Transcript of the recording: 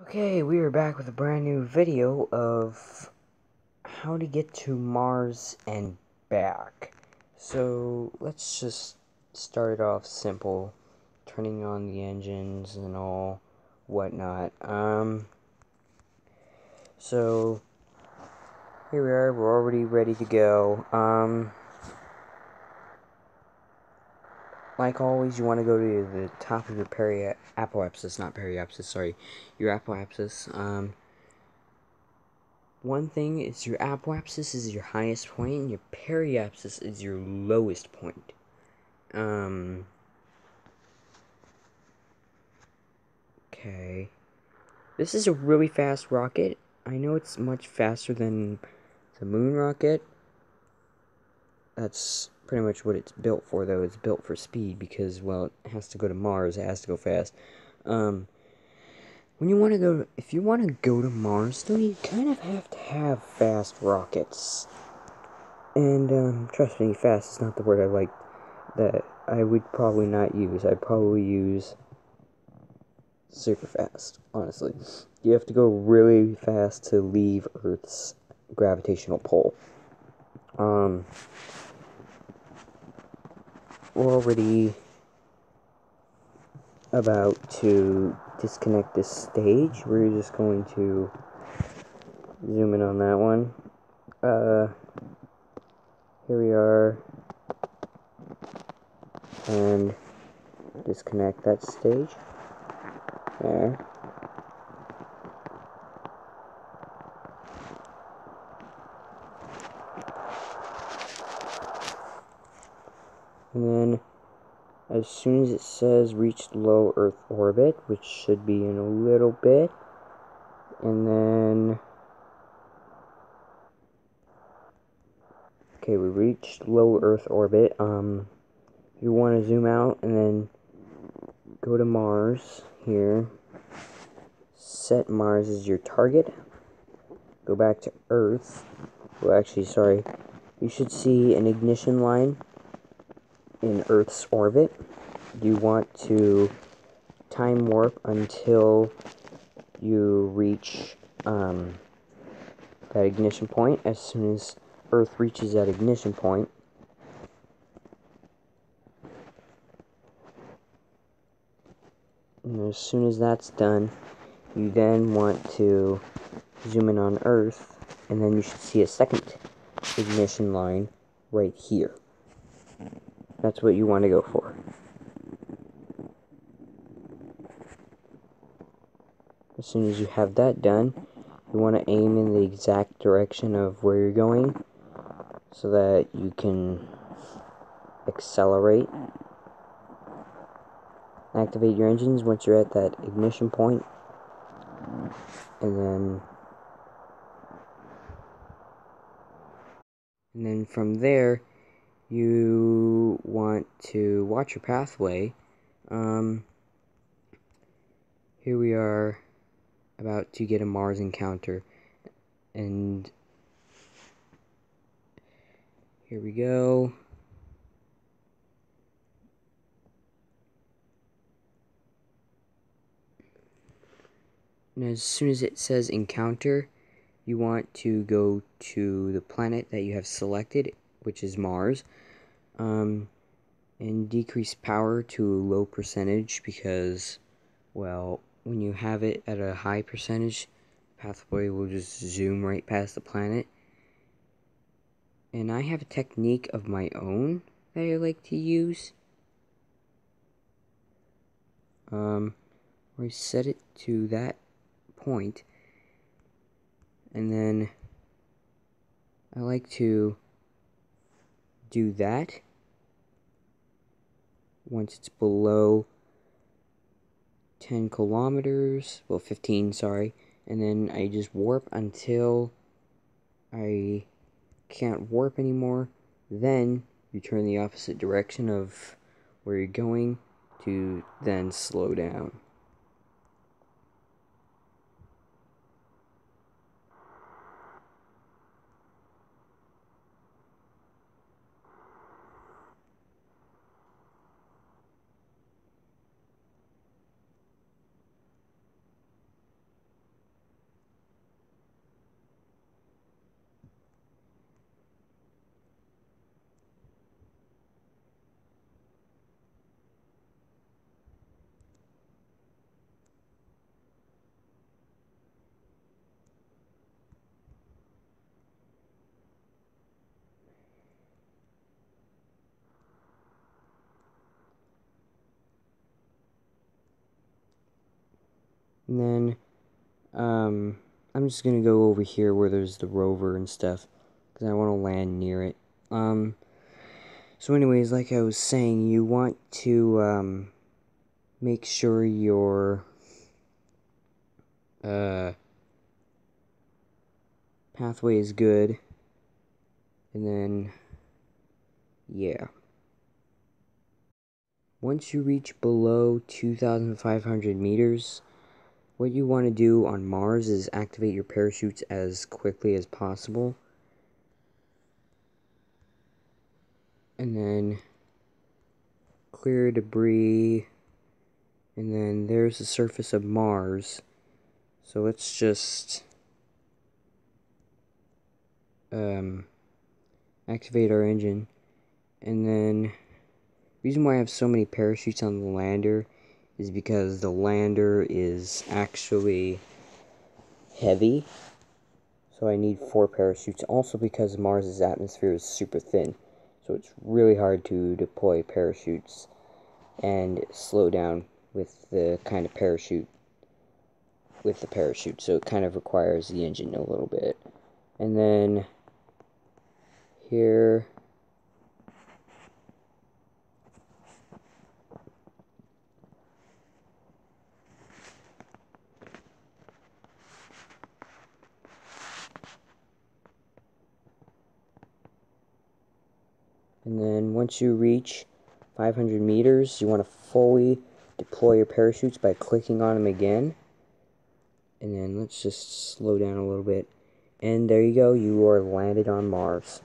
Okay, we are back with a brand new video of how to get to Mars and back. So, let's just start it off simple, turning on the engines and all whatnot. So, here we are, we're already ready to go. Like always, you want to go to the top of your apoapsis, not periapsis, sorry, your apoapsis. One thing is your apoapsis is your highest point, and your periapsis is your lowest point. Okay. This is a really fast rocket. I know it's much faster than the moon rocket. That's pretty much what it's built for, though. It's built for speed because, well, it has to go to Mars. It has to go fast. When you want to go, if you want to go to Mars, though, you kind of have to have fast rockets. And, trust me, fast is not the word I like, that I would probably not use. I'd probably use super fast, honestly. You have to go really fast to leave Earth's gravitational pull. We're already about to disconnect this stage. We're just going to zoom in on that one. Here we are. And disconnect that stage. There. And then, as soon as it says reach low Earth orbit, which should be in a little bit, and then, okay, we reached low Earth orbit. You want to zoom out and then go to Mars here. Set Mars as your target. Go back to Earth. Well, actually, sorry. You should see an ignition line in Earth's orbit. You want to time warp until you reach that ignition point. As soon as Earth reaches that ignition point, and as soon as that's done, you then want to zoom in on Earth, and then you should see a second ignition line right here. That's what you want to go for. As soon as you have that done, you want to aim in the exact direction of where you're going so that you can accelerate. Activate your engines once you're at that ignition point, and then from there you want to watch your pathway. Here we are about to get a Mars encounter, and here we go. And as soon as it says encounter, you want to go to the planet that you have selected, which is Mars, and decrease power to a low percentage because, well, when you have it at a high percentage, pathway will just zoom right past the planet. And I have a technique of my own that I like to use. Where I set it to that point, and then I like to do that once it's below 10 kilometers, well 15, sorry, and then I just warp until I can't warp anymore. Then you turn the opposite direction of where you're going to then slow down. And then, I'm just gonna go over here where there's the rover and stuff, because I want to land near it. So anyways, like I was saying, you want to, make sure your, pathway is good. And then, yeah. Once you reach below 2,500 meters, what you want to do on Mars is activate your parachutes as quickly as possible. And then clear debris. And then there's the surface of Mars. So let's just activate our engine. And then the reason why I have so many parachutes on the lander is because the lander is actually heavy. So I need 4 parachutes. Also because Mars's atmosphere is super thin. So it's really hard to deploy parachutes and slow down with the kind of parachute. So it kind of requires the engine a little bit. And then here, and then once you reach 500 meters, you want to fully deploy your parachutes by clicking on them again. And then let's just slow down a little bit. And there you go, you are landed on Mars.